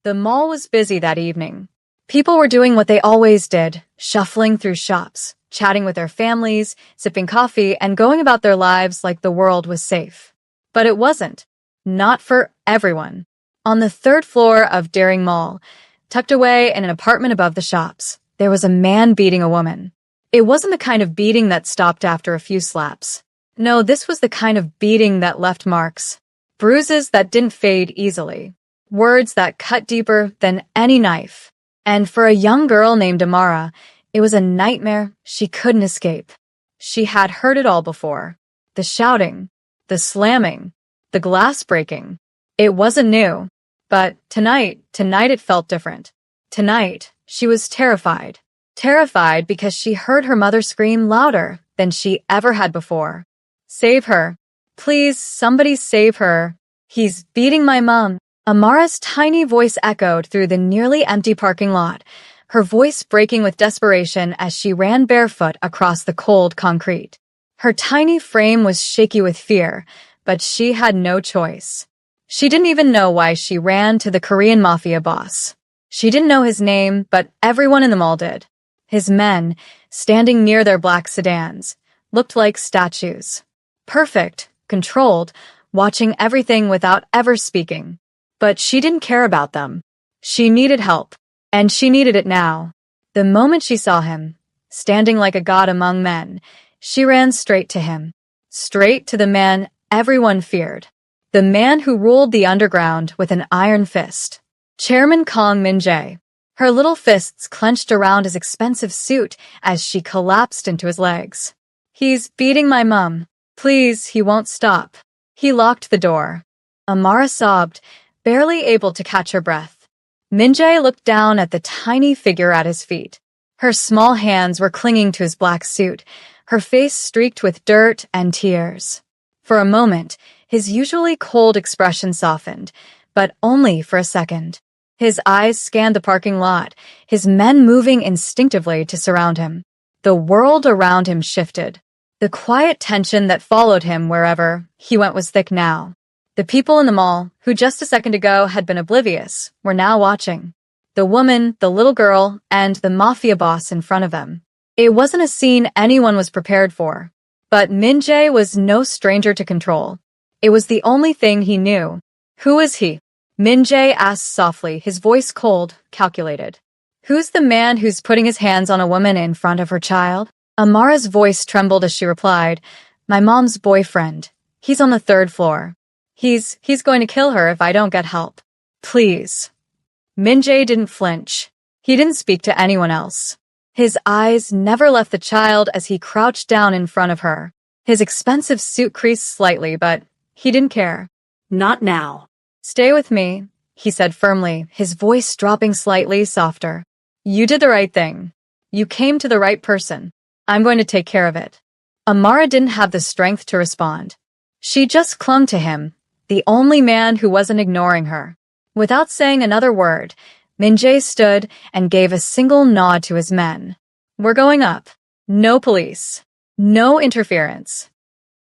The mall was busy that evening. People were doing what they always did, shuffling through shops, chatting with their families, sipping coffee, and going about their lives like the world was safe. But it wasn't. Not for everyone. On the third floor of Daring Mall, tucked away in an apartment above the shops, there was a man beating a woman. It wasn't the kind of beating that stopped after a few slaps. No, this was the kind of beating that left marks. Bruises that didn't fade easily. Words that cut deeper than any knife. And for a young girl named Amara, it was a nightmare she couldn't escape. She had heard it all before. The shouting, the slamming, the glass breaking. It wasn't new. But tonight it felt different. Tonight, she was terrified. Terrified because she heard her mother scream louder than she ever had before. Save her. Please, somebody save her. He's beating my mom. Amara's tiny voice echoed through the nearly empty parking lot, her voice breaking with desperation as she ran barefoot across the cold concrete. Her tiny frame was shaky with fear, but she had no choice. She didn't even know why she ran to the Korean Mafia boss. She didn't know his name, but everyone in the mall did. His men, standing near their black sedans, looked like statues. Perfect, controlled, watching everything without ever speaking. But she didn't care about them. She needed help, and she needed it now. The moment she saw him, standing like a god among men, she ran straight to him. Straight to the man everyone feared. The man who ruled the underground with an iron fist. Chairman Kong Min-jae. Her little fists clenched around his expensive suit as she collapsed into his legs. He's beating my mum. Please, he won't stop. He locked the door. Amara sobbed, barely able to catch her breath. Min-jae looked down at the tiny figure at his feet. Her small hands were clinging to his black suit, her face streaked with dirt and tears. For a moment, his usually cold expression softened, but only for a second. His eyes scanned the parking lot, his men moving instinctively to surround him. The world around him shifted. The quiet tension that followed him wherever he went was thick now. The people in the mall, who just a second ago had been oblivious, were now watching. The woman, the little girl, and the mafia boss in front of them. It wasn't a scene anyone was prepared for. But Min-jae was no stranger to control. It was the only thing he knew. Who is he? Min-jae asked softly, his voice cold, calculated. Who's the man who's putting his hands on a woman in front of her child? Amara's voice trembled as she replied, my mom's boyfriend. He's on the third floor. He's going to kill her if I don't get help. Please. Min-jae didn't flinch. He didn't speak to anyone else. His eyes never left the child as he crouched down in front of her. His expensive suit creased slightly, but he didn't care. Not now. Stay with me, he said firmly, his voice dropping slightly softer. You did the right thing. You came to the right person. I'm going to take care of it. Amara didn't have the strength to respond. She just clung to him, the only man who wasn't ignoring her. Without saying another word, Min-jae stood and gave a single nod to his men. We're going up. No police. No interference.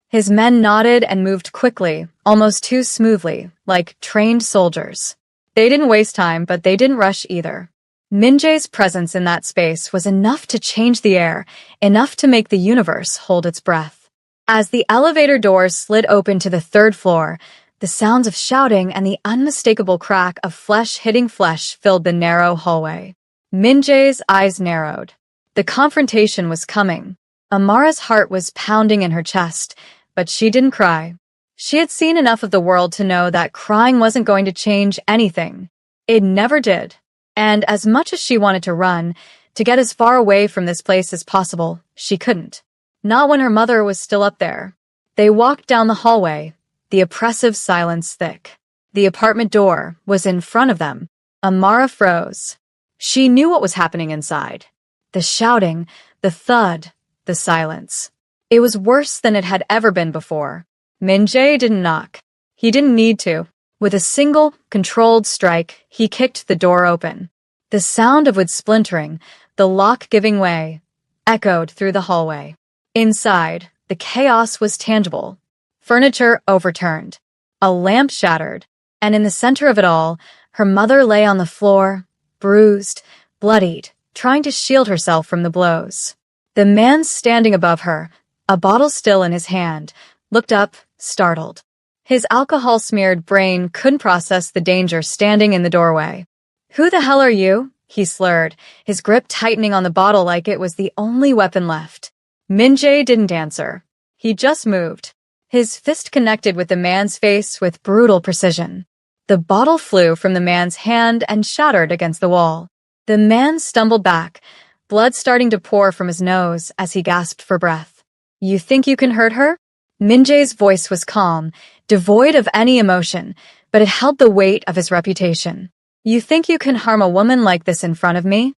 His men nodded and moved quickly, almost too smoothly, like trained soldiers. They didn't waste time, but they didn't rush either. Min-jae's presence in that space was enough to change the air, enough to make the universe hold its breath. As the elevator doors slid open to the third floor, the sounds of shouting and the unmistakable crack of flesh hitting flesh filled the narrow hallway. Min-jae's eyes narrowed. The confrontation was coming. Amara's heart was pounding in her chest, but she didn't cry. She had seen enough of the world to know that crying wasn't going to change anything. It never did. And as much as she wanted to run, to get as far away from this place as possible, she couldn't. Not when her mother was still up there. They walked down the hallway, the oppressive silence thick. The apartment door was in front of them. Amara froze. She knew what was happening inside. The shouting, the thud, the silence. It was worse than it had ever been before. Min-jae didn't knock. He didn't need to. With a single, controlled strike, he kicked the door open. The sound of wood splintering, the lock giving way, echoed through the hallway. Inside, the chaos was tangible. Furniture overturned. A lamp shattered. And in the center of it all, Her mother lay on the floor, bruised, bloodied, trying to shield herself from the blows. The man standing above her, a bottle still in his hand, looked up, startled. His alcohol-smeared brain couldn't process the danger standing in the doorway. "Who the hell are you?" he slurred, his grip tightening on the bottle like it was the only weapon left. Min-jae didn't answer. He just moved. His fist connected with the man's face with brutal precision. The bottle flew from the man's hand and shattered against the wall. The man stumbled back, blood starting to pour from his nose as he gasped for breath. "You think you can hurt her?" Min-jae's voice was calm, devoid of any emotion, but it held the weight of his reputation. "You think you can harm a woman like this in front of me?"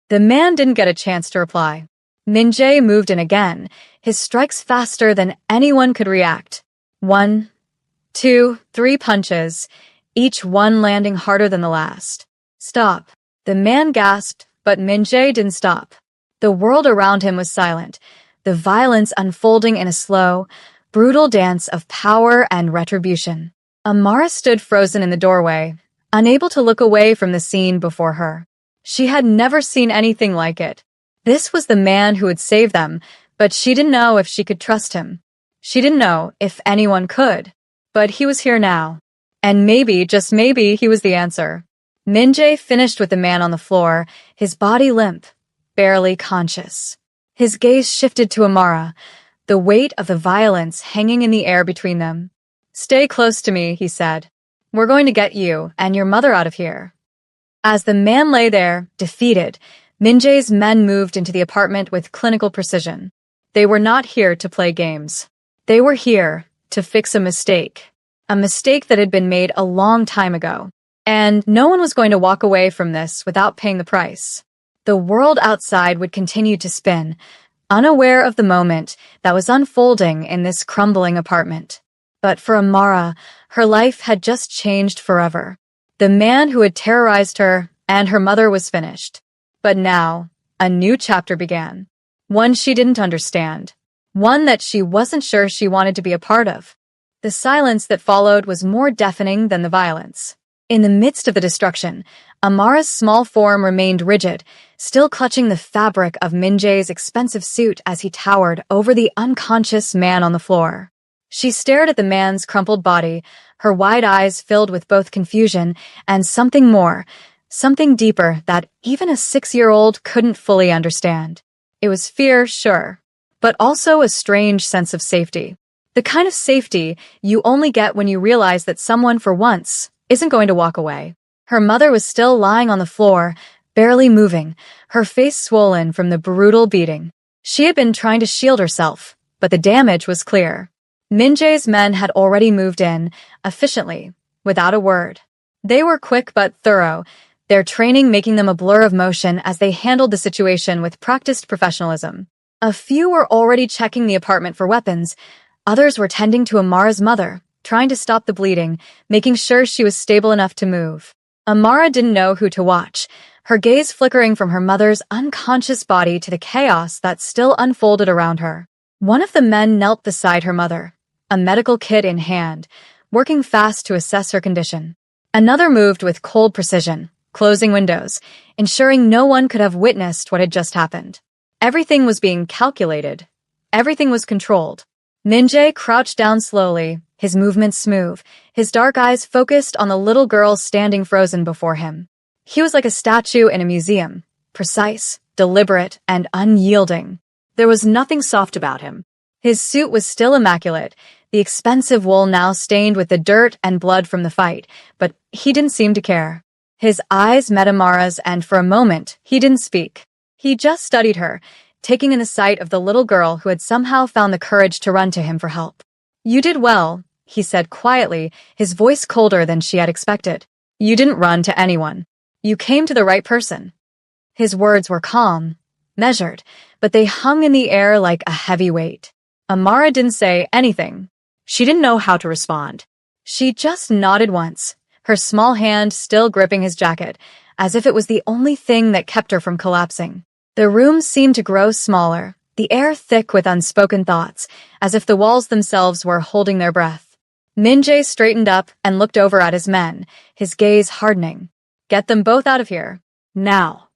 The man didn't get a chance to reply. Min-jae moved in again, his strikes faster than anyone could react. 1, 2, 3 punches, each one landing harder than the last. "Stop." The man gasped, but Min-jae didn't stop. The world around him was silent, the violence unfolding in a slow, brutal dance of power and retribution. Amara stood frozen in the doorway, unable to look away from the scene before her. She had never seen anything like it. This was the man who would save them, but she didn't know if she could trust him. She didn't know if anyone could. But he was here now. And maybe, just maybe, he was the answer. Min-jae finished with the man on the floor, his body limp, barely conscious. His gaze shifted to Amara, the weight of the violence hanging in the air between them. "Stay close to me," he said. "We're going to get you and your mother out of here." As the man lay there, defeated, Min-jae's men moved into the apartment with clinical precision. They were not here to play games. They were here to fix a mistake that had been made a long time ago. And no one was going to walk away from this without paying the price. The world outside would continue to spin, unaware of the moment that was unfolding in this crumbling apartment. But for Amara, her life had just changed forever. The man who had terrorized her and her mother was finished. But now, a new chapter began. One she didn't understand. One that she wasn't sure she wanted to be a part of. The silence that followed was more deafening than the violence. In the midst of the destruction, Amara's small form remained rigid, still clutching the fabric of Min-jae's expensive suit as he towered over the unconscious man on the floor. She stared at the man's crumpled body, her wide eyes filled with both confusion and something more, something deeper that even a 6-year-old couldn't fully understand. It was fear, sure, but also a strange sense of safety. The kind of safety you only get when you realize that someone, for once, isn't going to walk away. Her mother was still lying on the floor, barely moving, her face swollen from the brutal beating. She had been trying to shield herself, but the damage was clear. Min-jae's men had already moved in, efficiently, without a word. They were quick but thorough, their training making them a blur of motion as they handled the situation with practiced professionalism. A few were already checking the apartment for weapons, others were tending to Amara's mother, trying to stop the bleeding, making sure she was stable enough to move. Amara didn't know who to watch, her gaze flickering from her mother's unconscious body to the chaos that still unfolded around her. One of the men knelt beside her mother, a medical kit in hand, working fast to assess her condition. Another moved with cold precision, closing windows, ensuring no one could have witnessed what had just happened. Everything was being calculated. Everything was controlled. Min-jae crouched down slowly, his movements smooth, his dark eyes focused on the little girl standing frozen before him. He was like a statue in a museum, precise, deliberate, and unyielding. There was nothing soft about him. His suit was still immaculate, the expensive wool now stained with the dirt and blood from the fight, but he didn't seem to care. His eyes met Amara's, and for a moment, he didn't speak. He just studied her, taking in the sight of the little girl who had somehow found the courage to run to him for help. "You did well," he said quietly, his voice colder than she had expected. "You didn't run to anyone. You came to the right person." His words were calm, measured, but they hung in the air like a heavy weight. Amara didn't say anything. She didn't know how to respond. She just nodded once, her small hand still gripping his jacket, as if it was the only thing that kept her from collapsing. The room seemed to grow smaller, the air thick with unspoken thoughts, as if the walls themselves were holding their breath. Min-jae straightened up and looked over at his men, his gaze hardening. "Get them both out of here. Now."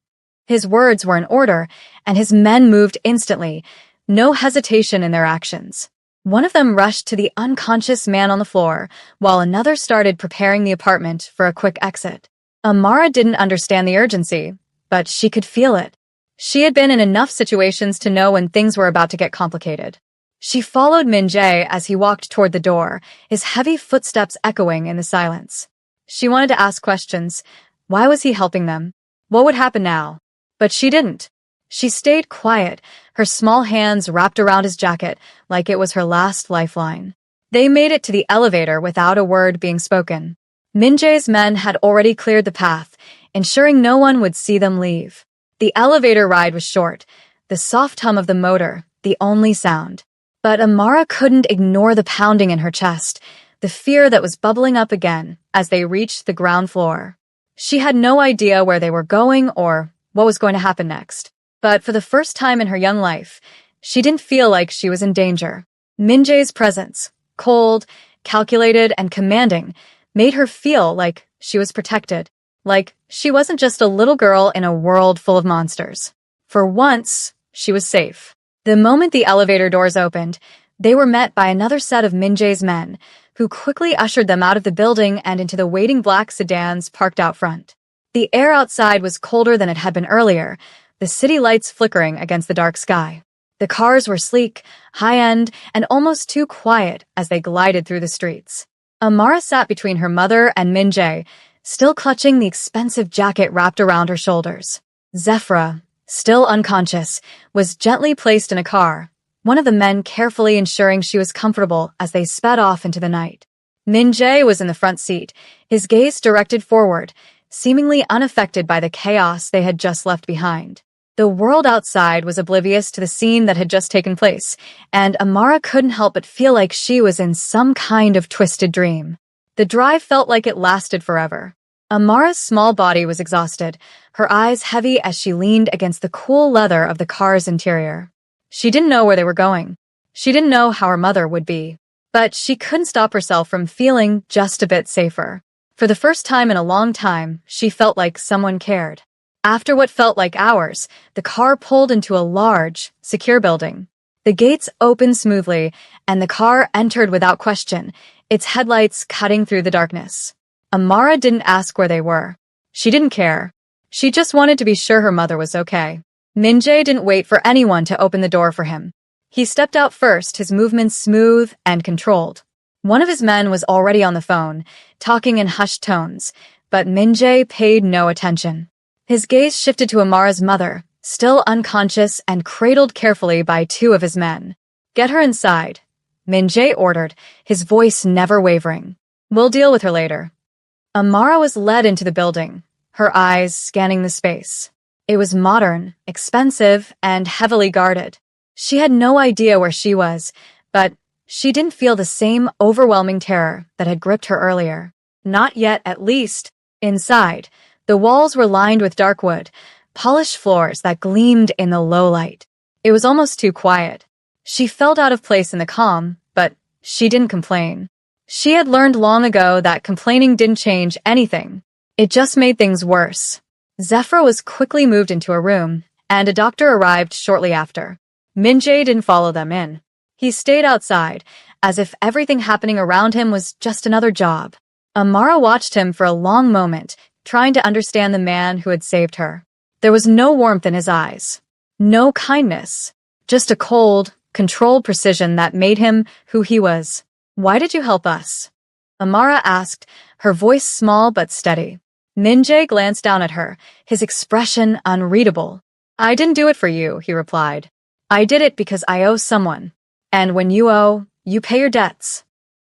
His words were in order, and his men moved instantly, no hesitation in their actions. One of them rushed to the unconscious man on the floor, while another started preparing the apartment for a quick exit. Amara didn't understand the urgency, but she could feel it. She had been in enough situations to know when things were about to get complicated. She followed Min-jae as he walked toward the door, his heavy footsteps echoing in the silence. She wanted to ask questions. Why was he helping them? What would happen now? But she didn't. She stayed quiet, her small hands wrapped around his jacket like it was her last lifeline. They made it to the elevator without a word being spoken. Min-jae's men had already cleared the path, ensuring no one would see them leave. The elevator ride was short, the soft hum of the motor, the only sound. But Amara couldn't ignore the pounding in her chest, the fear that was bubbling up again as they reached the ground floor. She had no idea where they were going or what was going to happen next. But for the first time in her young life, she didn't feel like she was in danger. Min-jae's presence, cold, calculated, and commanding, made her feel like she was protected, like she wasn't just a little girl in a world full of monsters. For once, she was safe. The moment the elevator doors opened, they were met by another set of Min-jae's men, who quickly ushered them out of the building and into the waiting black sedans parked out front. The air outside was colder than it had been earlier, the city lights flickering against the dark sky. The cars were sleek, high-end, and almost too quiet as they glided through the streets. Amara sat between her mother and Min-jae, still clutching the expensive jacket wrapped around her shoulders. Zephra, still unconscious, was gently placed in a car, one of the men carefully ensuring she was comfortable as they sped off into the night. Min-jae was in the front seat, his gaze directed forward, seemingly unaffected by the chaos they had just left behind. The world outside was oblivious to the scene that had just taken place, and Amara couldn't help but feel like she was in some kind of twisted dream. The drive felt like it lasted forever. Amara's small body was exhausted, her eyes heavy as she leaned against the cool leather of the car's interior. She didn't know where they were going. She didn't know how her mother would be. But she couldn't stop herself from feeling just a bit safer. For the first time in a long time, she felt like someone cared. After what felt like hours, the car pulled into a large, secure building. The gates opened smoothly, and the car entered without question, its headlights cutting through the darkness. Amara didn't ask where they were. She didn't care. She just wanted to be sure her mother was okay. Min-jae didn't wait for anyone to open the door for him. He stepped out first, his movements smooth and controlled. One of his men was already on the phone, talking in hushed tones, but Min-jae paid no attention. His gaze shifted to Amara's mother, still unconscious and cradled carefully by two of his men. "Get her inside," Min-jae ordered, his voice never wavering. "We'll deal with her later." Amara was led into the building, her eyes scanning the space. It was modern, expensive, and heavily guarded. She had no idea where she was, but she didn't feel the same overwhelming terror that had gripped her earlier. Not yet, at least. Inside, the walls were lined with dark wood, polished floors that gleamed in the low light. It was almost too quiet. She felt out of place in the calm, but she didn't complain. She had learned long ago that complaining didn't change anything. It just made things worse. Zephra was quickly moved into a room, and a doctor arrived shortly after. Min-jae didn't follow them in. He stayed outside, as if everything happening around him was just another job. Amara watched him for a long moment, trying to understand the man who had saved her. There was no warmth in his eyes, no kindness, just a cold, controlled precision that made him who he was. "Why did you help us?" Amara asked, her voice small but steady. Min-jae glanced down at her, his expression unreadable. "I didn't do it for you," he replied. "I did it because I owe someone. And when you owe, you pay your debts."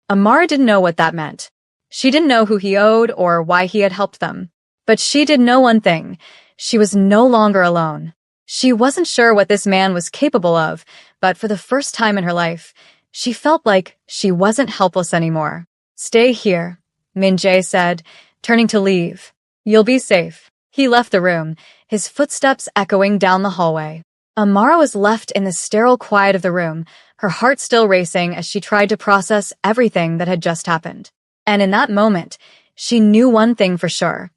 Amara didn't know what that meant. She didn't know who he owed or why he had helped them. But she did know one thing. She was no longer alone. She wasn't sure what this man was capable of, but for the first time in her life, she felt like she wasn't helpless anymore. "Stay here," Min-jae said, turning to leave. "You'll be safe." He left the room, his footsteps echoing down the hallway. Amara was left in the sterile quiet of the room, her heart still racing as she tried to process everything that had just happened. And in that moment, she knew one thing for sure.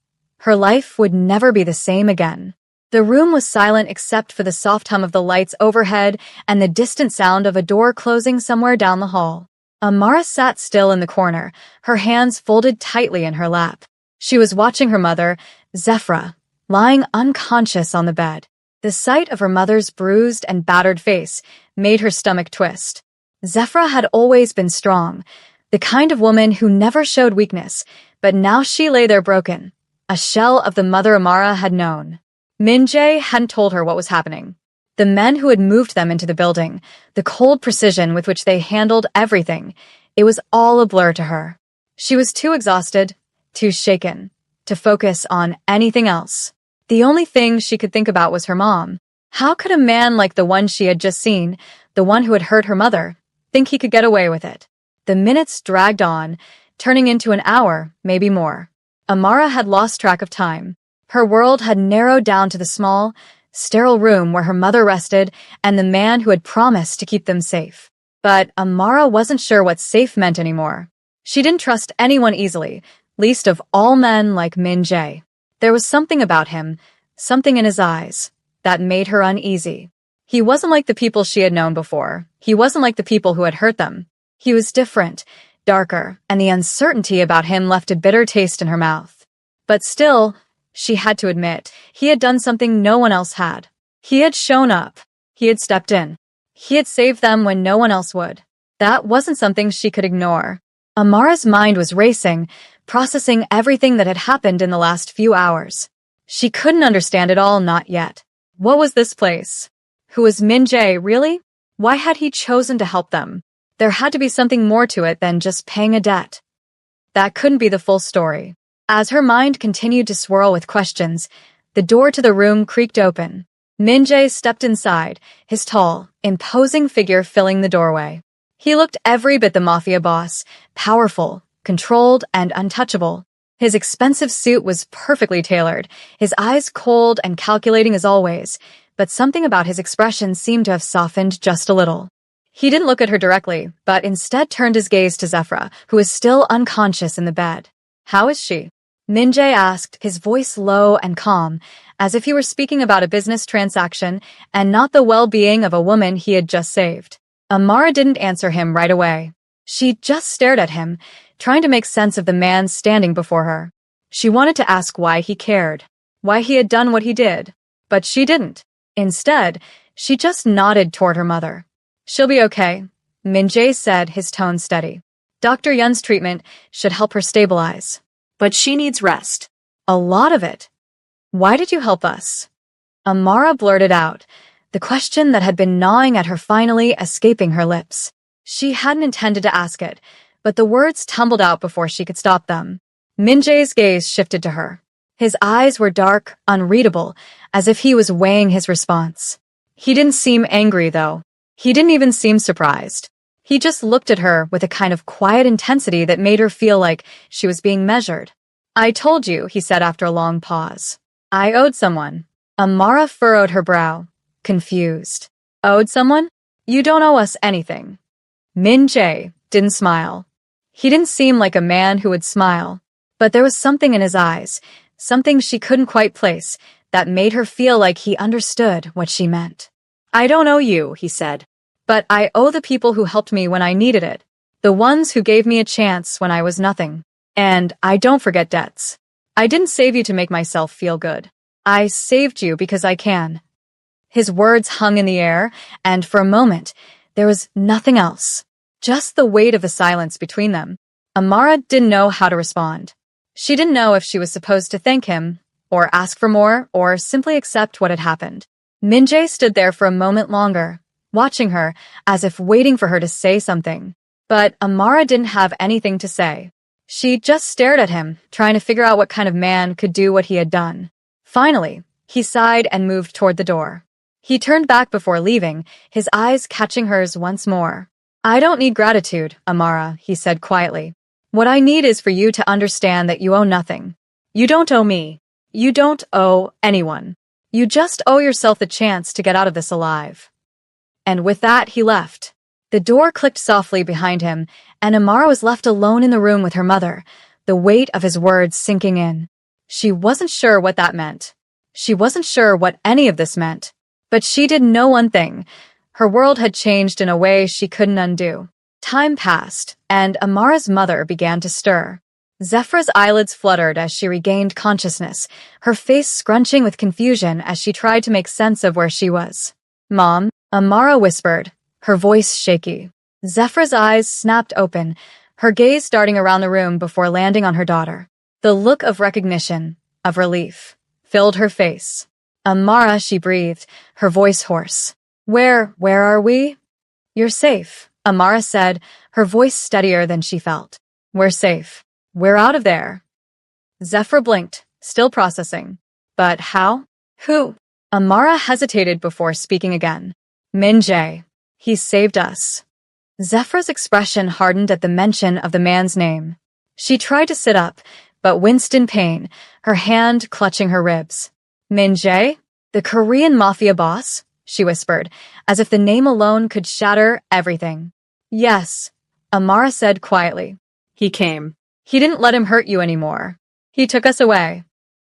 Her life would never be the same again. The room was silent except for the soft hum of the lights overhead and the distant sound of a door closing somewhere down the hall. Amara sat still in the corner, her hands folded tightly in her lap. She was watching her mother, Zephyra, lying unconscious on the bed. The sight of her mother's bruised and battered face made her stomach twist. Zephyra had always been strong, the kind of woman who never showed weakness, but now she lay there broken, a shell of the mother Amara had known. Min-jae hadn't told her what was happening. The men who had moved them into the building, the cold precision with which they handled everything, it was all a blur to her. She was too exhausted, too shaken, to focus on anything else. The only thing she could think about was her mom. How could a man like the one she had just seen, the one who had hurt her mother, think he could get away with it? The minutes dragged on, turning into an hour, maybe more. Amara had lost track of time. Her world had narrowed down to the small, sterile room where her mother rested and the man who had promised to keep them safe. But Amara wasn't sure what safe meant anymore. She didn't trust anyone easily, least of all men like Min-jae. There was something about him, something in his eyes, that made her uneasy. He wasn't like the people she had known before. He wasn't like the people who had hurt them. He was different, darker, and the uncertainty about him left a bitter taste in her mouth. But still, she had to admit, he had done something no one else had. He had shown up. He had stepped in. He had saved them when no one else would. That wasn't something she could ignore. Amara's mind was racing, processing everything that had happened in the last few hours. She couldn't understand it all, not yet. What was this place? Who was Min-jae, really? Why had he chosen to help them? There had to be something more to it than just paying a debt. That couldn't be the full story. As her mind continued to swirl with questions, the door to the room creaked open. Min-jae stepped inside, his tall, imposing figure filling the doorway. He looked every bit the Mafia boss, powerful, controlled, and untouchable. His expensive suit was perfectly tailored, his eyes cold and calculating as always, but something about his expression seemed to have softened just a little. He didn't look at her directly, but instead turned his gaze to Zephyra, who was still unconscious in the bed. "How is she?" Min-jae asked, his voice low and calm, as if he were speaking about a business transaction and not the well-being of a woman he had just saved. Amara didn't answer him right away. She just stared at him, trying to make sense of the man standing before her. She wanted to ask why he cared, why he had done what he did, but she didn't. Instead, she just nodded toward her mother. "She'll be okay," Min-jae said, his tone steady. "Dr. Yun's treatment should help her stabilize. But she needs rest. A lot of it. Why did you help us?" Amara blurted out, the question that had been gnawing at her finally escaping her lips. She hadn't intended to ask it, but the words tumbled out before she could stop them. Min-jae's gaze shifted to her. His eyes were dark, unreadable, as if he was weighing his response. He didn't seem angry, though. He didn't even seem surprised. He just looked at her with a kind of quiet intensity that made her feel like she was being measured. "I told you," he said after a long pause. "I owed someone." Amara furrowed her brow, confused. "Owed someone? You don't owe us anything." Min-jae didn't smile. He didn't seem like a man who would smile, but there was something in his eyes, something she couldn't quite place, that made her feel like he understood what she meant. "I don't owe you," he said. "But I owe the people who helped me when I needed it, the ones who gave me a chance when I was nothing. And I don't forget debts. I didn't save you to make myself feel good. I saved you because I can." His words hung in the air, and for a moment, there was nothing else. Just the weight of the silence between them. Amara didn't know how to respond. She didn't know if she was supposed to thank him, or ask for more, or simply accept what had happened. Min-jae stood there for a moment longer, watching her, as if waiting for her to say something. But Amara didn't have anything to say. She just stared at him, trying to figure out what kind of man could do what he had done. Finally, he sighed and moved toward the door. He turned back before leaving, his eyes catching hers once more. "I don't need gratitude, Amara," he said quietly. "What I need is for you to understand that you owe nothing. You don't owe me. You don't owe anyone. You just owe yourself the chance to get out of this alive." And with that, he left. The door clicked softly behind him, and Amara was left alone in the room with her mother, the weight of his words sinking in. She wasn't sure what that meant. She wasn't sure what any of this meant. But she did know one thing. Her world had changed in a way she couldn't undo. Time passed, and Amara's mother began to stir. Zephra's eyelids fluttered as she regained consciousness, her face scrunching with confusion as she tried to make sense of where she was. "Mom," Amara whispered, her voice shaky. Zephra's eyes snapped open, her gaze darting around the room before landing on her daughter. The look of recognition, of relief, filled her face. "Amara," she breathed, her voice hoarse. Where are we?" "You're safe," Amara said, her voice steadier than she felt. "We're safe. We're out of there." Zephra blinked, still processing. "But how? Who?" Amara hesitated before speaking again. "Min-jae. He saved us." Zephra's expression hardened at the mention of the man's name. She tried to sit up, but winced in pain, her hand clutching her ribs. "Min-jae? The Korean Mafia boss?" she whispered, as if the name alone could shatter everything. "Yes," Amara said quietly. "He came. He didn't let him hurt you anymore. He took us away."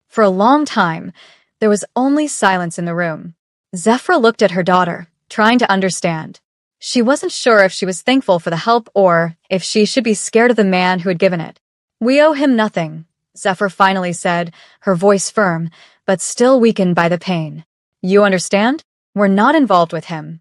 For a long time, there was only silence in the room. Zephra looked at her daughter, trying to understand. She wasn't sure if she was thankful for the help or if she should be scared of the man who had given it. "We owe him nothing," Zephra finally said, her voice firm, but still weakened by the pain. "You understand? We're not involved with him."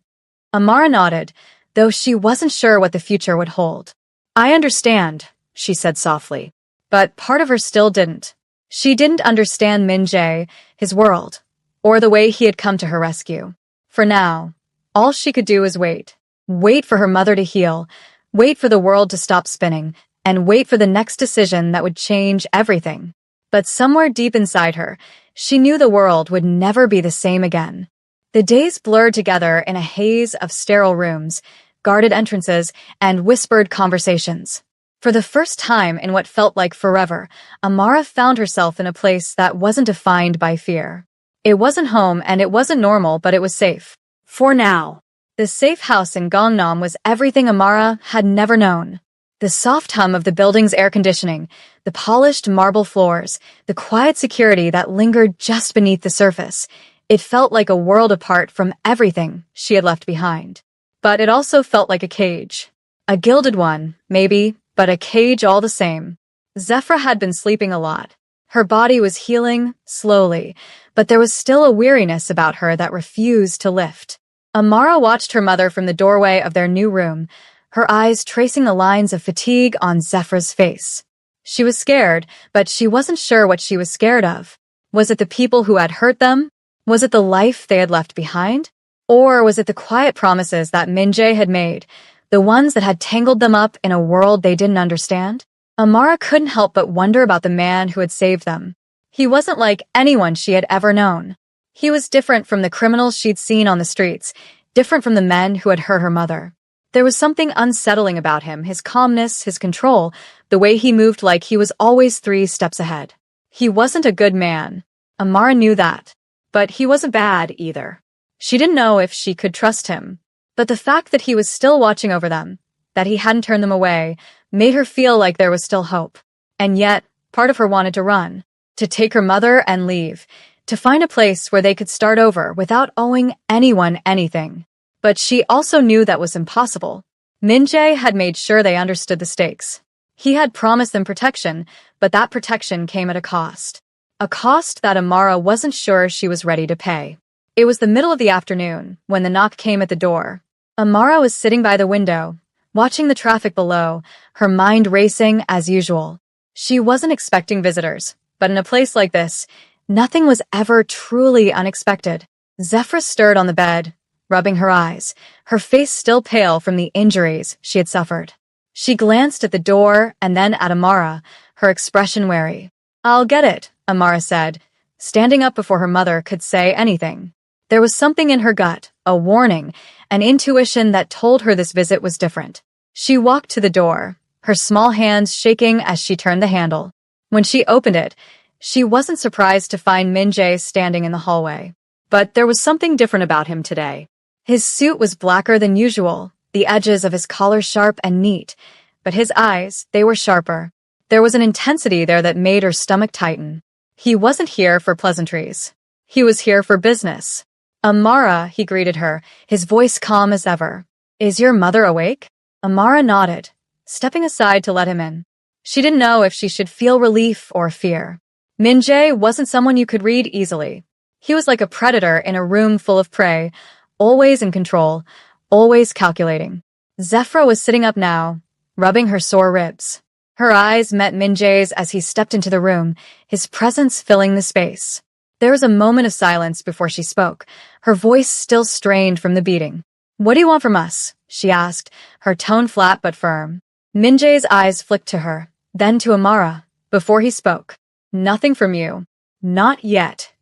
Amara nodded, though she wasn't sure what the future would hold. "I understand," she said softly. But part of her still didn't. She didn't understand Min-jae, his world, or the way he had come to her rescue. For now, all she could do was wait. Wait for her mother to heal, wait for the world to stop spinning, and wait for the next decision that would change everything. But somewhere deep inside her, she knew the world would never be the same again. The days blurred together in a haze of sterile rooms, guarded entrances, and whispered conversations. For the first time in what felt like forever, Amara found herself in a place that wasn't defined by fear. It wasn't home and it wasn't normal, but it was safe. For now. The safe house in Gangnam was everything Amara had never known. The soft hum of the building's air conditioning, the polished marble floors, the quiet security that lingered just beneath the surface. It felt like a world apart from everything she had left behind. But it also felt like a cage. A gilded one, maybe, but a cage all the same. Zephra had been sleeping a lot. Her body was healing, slowly, but there was still a weariness about her that refused to lift. Amara watched her mother from the doorway of their new room, her eyes tracing the lines of fatigue on Zephra's face. She was scared, but she wasn't sure what she was scared of. Was it the people who had hurt them? Was it the life they had left behind? Or was it the quiet promises that Min-jae had made, the ones that had tangled them up in a world they didn't understand? Amara couldn't help but wonder about the man who had saved them. He wasn't like anyone she had ever known. He was different from the criminals she'd seen on the streets, different from the men who had hurt her mother. There was something unsettling about him, his calmness, his control, the way he moved like he was always 3 steps ahead. He wasn't a good man. Amara knew that. But he wasn't bad either. She didn't know if she could trust him. But the fact that he was still watching over them, that he hadn't turned them away, made her feel like there was still hope. And yet, part of her wanted to run, to take her mother and leave, to find a place where they could start over without owing anyone anything. But she also knew that was impossible. Min-jae had made sure they understood the stakes. He had promised them protection, but that protection came at a cost. A cost that Amara wasn't sure she was ready to pay. It was the middle of the afternoon when the knock came at the door. Amara was sitting by the window, watching the traffic below, her mind racing as usual. She wasn't expecting visitors, but in a place like this, nothing was ever truly unexpected. Zephra stirred on the bed, rubbing her eyes, her face still pale from the injuries she had suffered. She glanced at the door and then at Amara, her expression wary. "I'll get it," Amara said, standing up before her mother could say anything. There was something in her gut, a warning, an intuition that told her this visit was different. She walked to the door, her small hands shaking as she turned the handle. When she opened it, she wasn't surprised to find Min-jae standing in the hallway. But there was something different about him today. His suit was blacker than usual, the edges of his collar sharp and neat, but his eyes, they were sharper. There was an intensity there that made her stomach tighten. He wasn't here for pleasantries. He was here for business. Amara, he greeted her, his voice calm as ever. Is your mother awake? Amara nodded, stepping aside to let him in. She didn't know if she should feel relief or fear. Min-jae wasn't someone you could read easily. He was like a predator in a room full of prey, always in control, always calculating. Zephyra was sitting up now, rubbing her sore ribs. Her eyes met Min-jae's as he stepped into the room, his presence filling the space. There was a moment of silence before she spoke, her voice still strained from the beating. What do you want from us? She asked, her tone flat but firm. Min-jae's eyes flicked to her, then to Amara, before he spoke. Nothing from you. Not yet.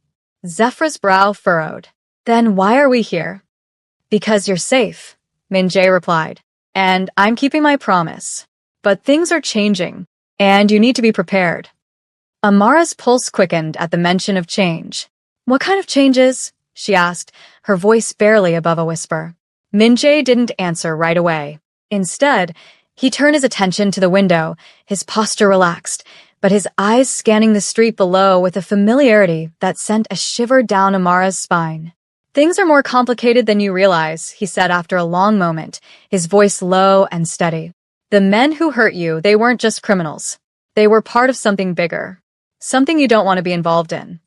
Zephyra's brow furrowed. Then why are we here? Because you're safe, Min-jae replied. And I'm keeping my promise. But things are changing, and you need to be prepared. Amara's pulse quickened at the mention of change. What kind of changes? She asked, her voice barely above a whisper. Min-jae didn't answer right away. Instead, he turned his attention to the window, his posture relaxed, but his eyes scanning the street below with a familiarity that sent a shiver down Amara's spine. Things are more complicated than you realize, he said after a long moment, his voice low and steady. The men who hurt you, they weren't just criminals. They were part of something bigger. Something you don't want to be involved in.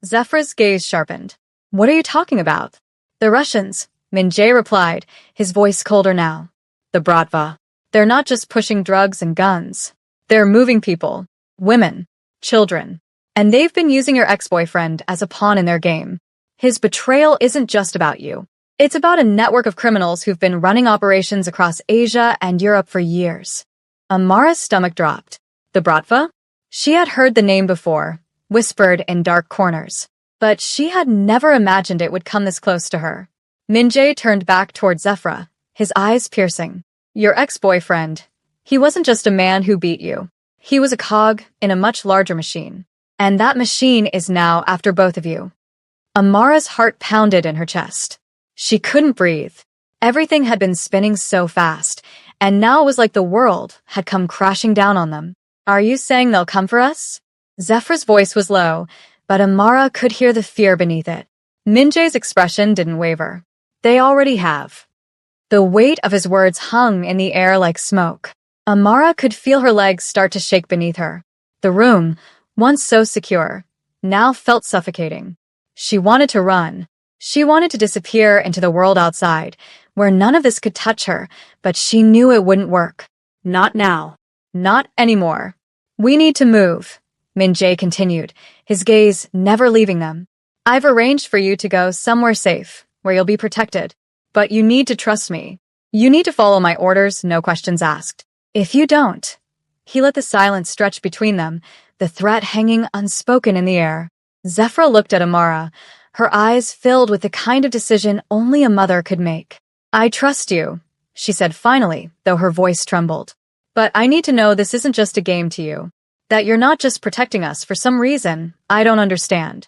Zephyra's gaze sharpened. What are you talking about? The Russians, Min-jae replied, his voice colder now. The Bratva. They're not just pushing drugs and guns. They're moving people, women, children. And they've been using your ex-boyfriend as a pawn in their game. His betrayal isn't just about you. It's about a network of criminals who've been running operations across Asia and Europe for years. Amara's stomach dropped. The Bratva? She had heard the name before, whispered in dark corners. But she had never imagined it would come this close to her. Min-jae turned back toward Zephyra, his eyes piercing. Your ex-boyfriend. He wasn't just a man who beat you. He was a cog in a much larger machine. And that machine is now after both of you. Amara's heart pounded in her chest. She couldn't breathe. Everything had been spinning so fast, and now it was like the world had come crashing down on them. Are you saying they'll come for us? Zephyra's voice was low, but Amara could hear the fear beneath it. Min-jae's expression didn't waver. They already have. The weight of his words hung in the air like smoke. Amara could feel her legs start to shake beneath her. The room, once so secure, now felt suffocating. She wanted to run. She wanted to disappear into the world outside, where none of this could touch her, but she knew it wouldn't work. Not now. Not anymore. We need to move, Min-jae continued, his gaze never leaving them. I've arranged for you to go somewhere safe, where you'll be protected. But you need to trust me. You need to follow my orders, no questions asked. If you don't. He let the silence stretch between them, the threat hanging unspoken in the air. Zephyra looked at Amara, her eyes filled with the kind of decision only a mother could make. I trust you, she said finally, though her voice trembled. But I need to know this isn't just a game to you. That you're not just protecting us for some reason I don't understand.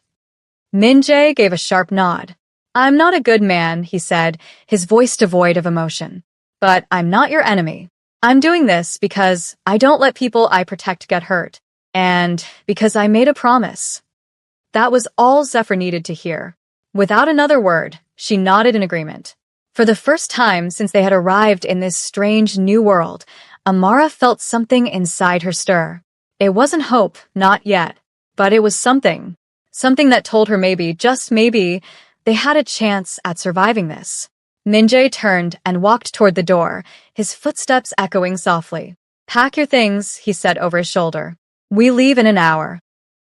Min-jae gave a sharp nod. I'm not a good man, he said, his voice devoid of emotion. But I'm not your enemy. I'm doing this because I don't let people I protect get hurt. And because I made a promise. That was all Zephyr needed to hear. Without another word, she nodded in agreement. For the first time since they had arrived in this strange new world, Amara felt something inside her stir. It wasn't hope, not yet. But it was something. Something that told her maybe, just maybe, they had a chance at surviving this. Min-jae turned and walked toward the door, his footsteps echoing softly. Pack your things, he said over his shoulder. We leave in an hour.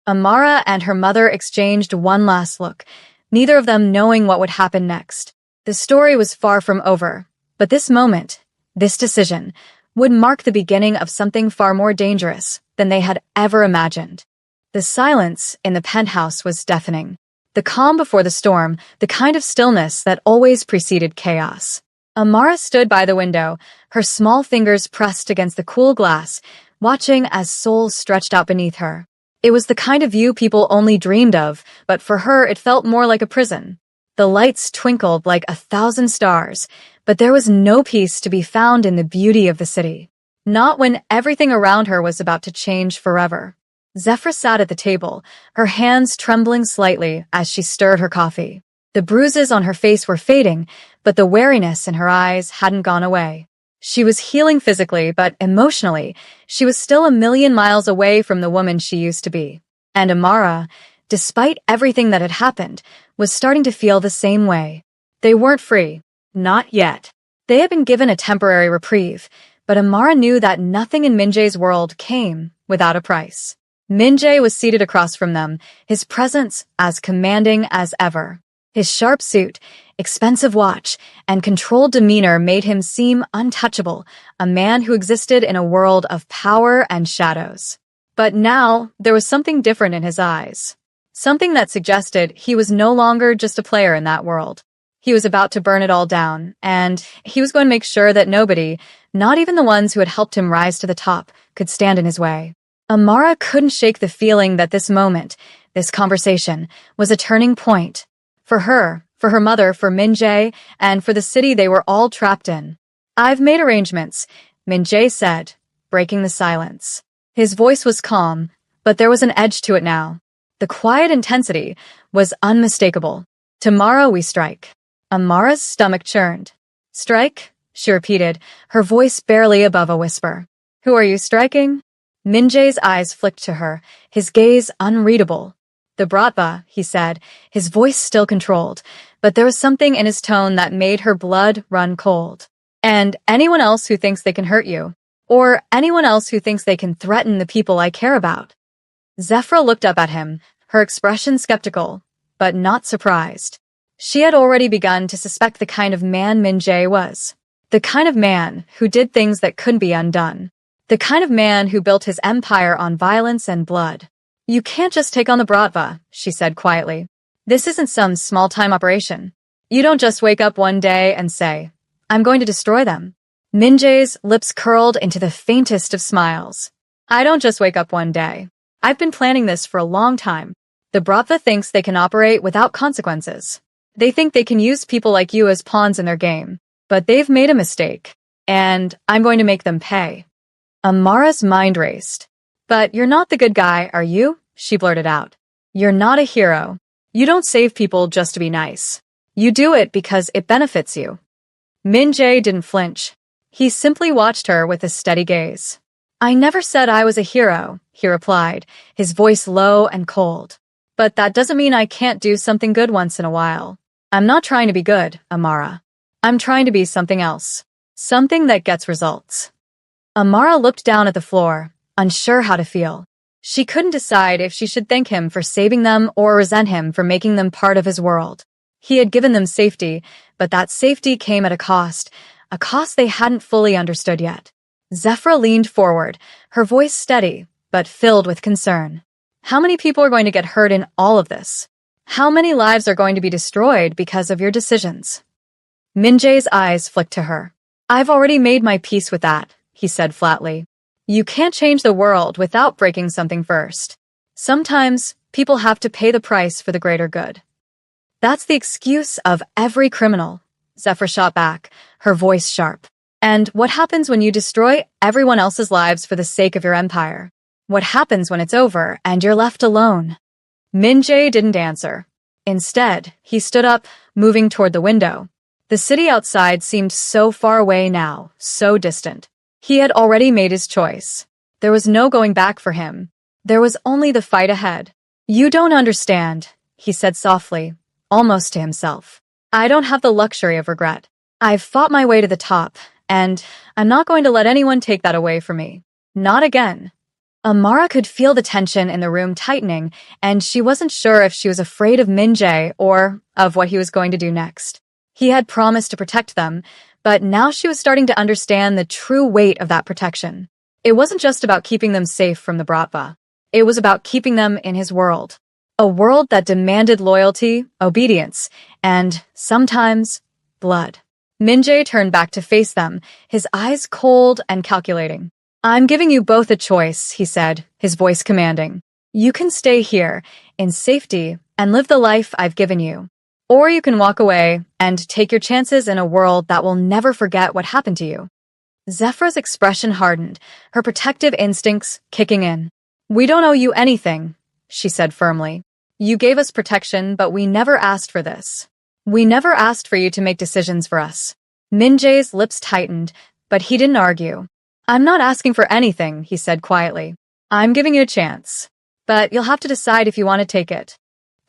Amara and her mother exchanged one last look, neither of them knowing what would happen next. The story was far from over, but this moment, this decision, would mark the beginning of something far more dangerous than they had ever imagined. The silence in the penthouse was deafening. The calm before the storm, the kind of stillness that always preceded chaos. Amara stood by the window, her small fingers pressed against the cool glass, watching as souls stretched out beneath her. It was the kind of view people only dreamed of, but for her it felt more like a prison. The lights twinkled like 1,000 stars, but there was no peace to be found in the beauty of the city. Not when everything around her was about to change forever. Zephyr sat at the table, her hands trembling slightly as she stirred her coffee. The bruises on her face were fading, but the wariness in her eyes hadn't gone away. She was healing physically, but emotionally, she was still a million miles away from the woman she used to be. And Amara, despite everything that had happened, was starting to feel the same way. They weren't free. Not yet. They had been given a temporary reprieve, but Amara knew that nothing in Minjae's world came without a price. Minjae was seated across from them, his presence as commanding as ever. His sharp suit, expensive watch, and controlled demeanor made him seem untouchable, a man who existed in a world of power and shadows. But now, there was something different in his eyes. Something that suggested he was no longer just a player in that world. He was about to burn it all down, and he was going to make sure that nobody, not even the ones who had helped him rise to the top, could stand in his way. Amara couldn't shake the feeling that this moment, this conversation, was a turning point. For her mother, for Minjae, and for the city they were all trapped in. "I've made arrangements," Minjae said, breaking the silence. His voice was calm, but there was an edge to it now. The quiet intensity was unmistakable. "Tomorrow we strike." Amara's stomach churned. "Strike?" she repeated, her voice barely above a whisper. "Who are you striking?" Minjae's eyes flicked to her, his gaze unreadable. "The Bratva," he said, his voice still controlled, but there was something in his tone that made her blood run cold. "And anyone else who thinks they can hurt you, or anyone else who thinks they can threaten the people I care about." Zephyr looked up at him, her expression skeptical, but not surprised. She had already begun to suspect the kind of man Minjae was. The kind of man who did things that couldn't be undone. The kind of man who built his empire on violence and blood. "You can't just take on the Bratva," she said quietly. "This isn't some small-time operation. You don't just wake up one day and say, 'I'm going to destroy them.'" Minjae's lips curled into the faintest of smiles. "I don't just wake up one day. I've been planning this for a long time. The Bratva thinks they can operate without consequences. They think they can use people like you as pawns in their game. But they've made a mistake, and I'm going to make them pay." Amara's mind raced. "But you're not the good guy, are you?" she blurted out. "You're not a hero. You don't save people just to be nice. You do it because it benefits you." Minjae didn't flinch. He simply watched her with a steady gaze. "I never said I was a hero," he replied, his voice low and cold. "But that doesn't mean I can't do something good once in a while. I'm not trying to be good, Amara. I'm trying to be something else. Something that gets results." Amara looked down at the floor, unsure how to feel. She couldn't decide if she should thank him for saving them or resent him for making them part of his world. He had given them safety, but that safety came at a cost they hadn't fully understood yet. Zephyr leaned forward, her voice steady, but filled with concern. "How many people are going to get hurt in all of this? How many lives are going to be destroyed because of your decisions?" Minjae's eyes flicked to her. "I've already made my peace with that," he said flatly. "You can't change the world without breaking something first. Sometimes, people have to pay the price for the greater good." "That's the excuse of every criminal," Zephyr shot back, her voice sharp. "And what happens when you destroy everyone else's lives for the sake of your empire? What happens when it's over and you're left alone?" Minjae didn't answer. Instead, he stood up, moving toward the window. The city outside seemed so far away now, so distant. He had already made his choice. There was no going back for him. There was only the fight ahead. "You don't understand," he said softly, almost to himself. "I don't have the luxury of regret. I've fought my way to the top, and I'm not going to let anyone take that away from me. Not again." Amara could feel the tension in the room tightening, and she wasn't sure if she was afraid of Minjae or of what he was going to do next. He had promised to protect them, but now she was starting to understand the true weight of that protection. It wasn't just about keeping them safe from the Bratva. It was about keeping them in his world. A world that demanded loyalty, obedience, and, sometimes, blood. Minjae turned back to face them, his eyes cold and calculating. "I'm giving you both a choice," he said, his voice commanding. "You can stay here, in safety, and live the life I've given you. Or you can walk away and take your chances in a world that will never forget what happened to you. Zephra's expression hardened, her protective instincts kicking in. We don't owe you anything, she said firmly. You gave us protection, but we never asked for this. We never asked for you to make decisions for us. Min-jae's lips tightened, but he didn't argue. I'm not asking for anything, he said quietly. I'm giving you a chance. But you'll have to decide if you want to take it.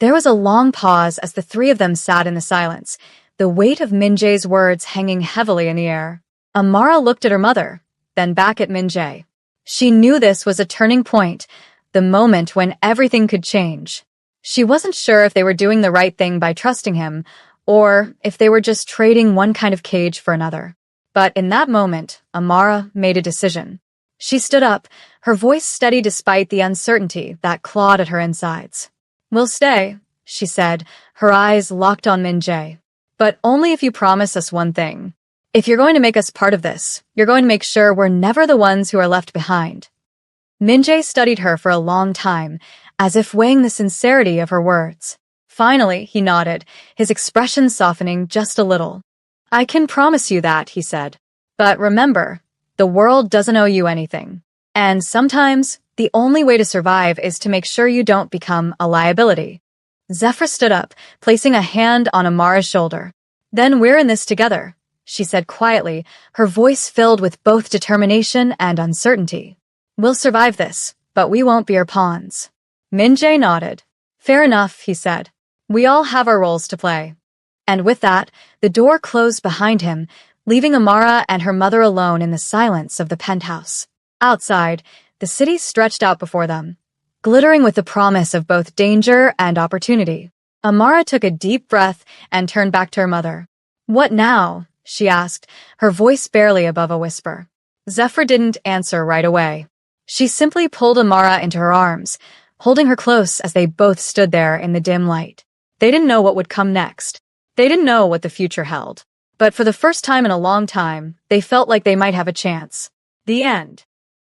There was a long pause as the three of them sat in the silence, the weight of Min-jae's words hanging heavily in the air. Amara looked at her mother, then back at Min-jae. She knew this was a turning point, the moment when everything could change. She wasn't sure if they were doing the right thing by trusting him, or if they were just trading one kind of cage for another. But in that moment, Amara made a decision. She stood up, her voice steady despite the uncertainty that clawed at her insides. We'll stay, she said, her eyes locked on Min-jae. But only if you promise us one thing. If you're going to make us part of this, you're going to make sure we're never the ones who are left behind. Min-jae studied her for a long time, as if weighing the sincerity of her words. Finally, he nodded, his expression softening just a little. I can promise you that, he said. But remember, the world doesn't owe you anything. And sometimes, the only way to survive is to make sure you don't become a liability. Zephra stood up, placing a hand on Amara's shoulder. Then we're in this together, she said quietly, her voice filled with both determination and uncertainty. We'll survive this, but we won't be your pawns. Min-jae nodded. Fair enough, he said. We all have our roles to play. And with that, the door closed behind him, leaving Amara and her mother alone in the silence of the penthouse. Outside, the city stretched out before them, glittering with the promise of both danger and opportunity. Amara took a deep breath and turned back to her mother. What now? She asked, her voice barely above a whisper. Zephra didn't answer right away. She simply pulled Amara into her arms, holding her close as they both stood there in the dim light. They didn't know what would come next. They didn't know what the future held. But for the first time in a long time, they felt like they might have a chance. The end.